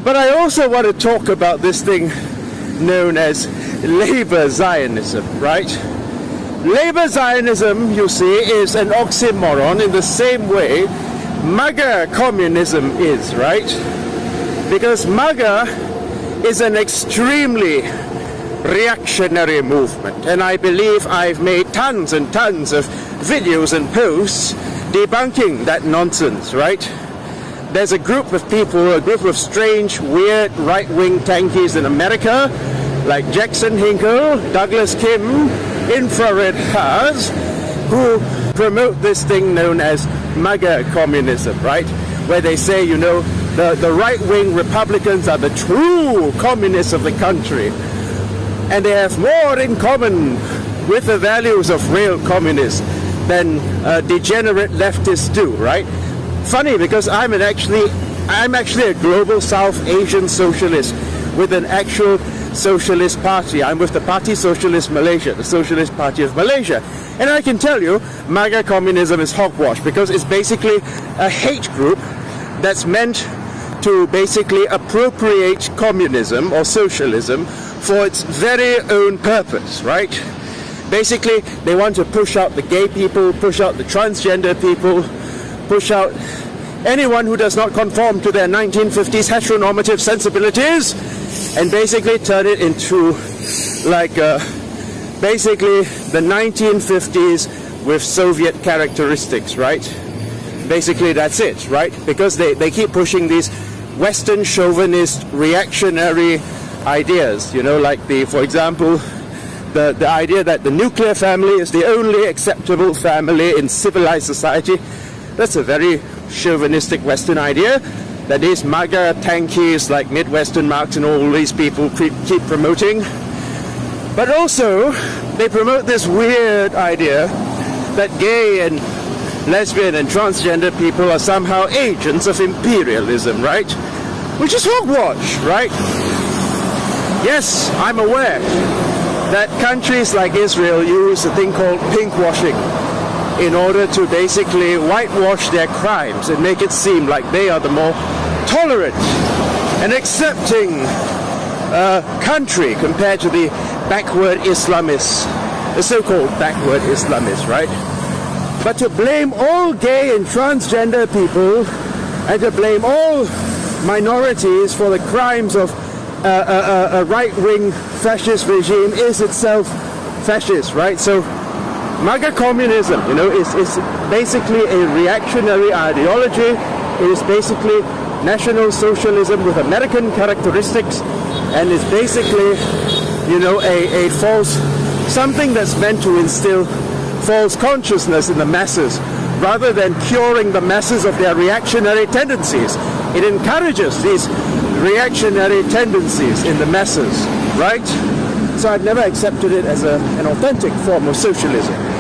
But I also want to talk about this thing known as labor Zionism, right? Labor Zionism, you see, is an oxymoron in the same way MAGA communism is, right? Because MAGA is an extremely reactionary movement, and I believe I've made tons and tons of videos and posts debunking that nonsense, right? There's a group of people, a group of strange, weird right-wing tankies in America, like Jackson Hinkle, Douglas Kim, Infrared Haas, who promote this thing known as MAGA communism, right? Where they say, you know, the right-wing Republicans are the true communists of the country, and they have more in common with the values of real communists than degenerate leftists do, right? Funny, because I'm actually a global South Asian socialist with an actual socialist party. I'm with the Party Socialist Malaysia, the Socialist Party of Malaysia. And I can tell you, MAGA communism is hogwash, because it's basically a hate group that's meant to basically appropriate communism or socialism for its very own purpose, right? Basically, they want to push out the gay people, push out the transgender people, push out anyone who does not conform to their 1950s heteronormative sensibilities, and basically turn it into like basically the 1950s with Soviet characteristics, right? Basically that's it, right? Because they keep pushing these Western chauvinist reactionary ideas, you know, like for example, the idea that the nuclear family is the only acceptable family in civilized society. That's a very chauvinistic Western idea that these MAGA tankies like Midwestern Marx and all these people keep promoting. But also, they promote this weird idea that gay and lesbian and transgender people are somehow agents of imperialism, right? Which is hogwash, right? Yes, I'm aware that countries like Israel use a thing called pinkwashing in order to basically whitewash their crimes and make it seem like they are the more tolerant and accepting country compared to the backward Islamists, the so-called backward Islamists, right? But to blame all gay and transgender people and to blame all minorities for the crimes of a right-wing fascist regime is itself fascist, right? So MAGA communism, you know, is basically a reactionary ideology. It is basically National Socialism with American characteristics, and is basically, you know, a false, something that's meant to instill false consciousness in the masses, rather than curing the masses of their reactionary tendencies. It encourages these reactionary tendencies in the masses, right? So I've never accepted it as an authentic form of socialism.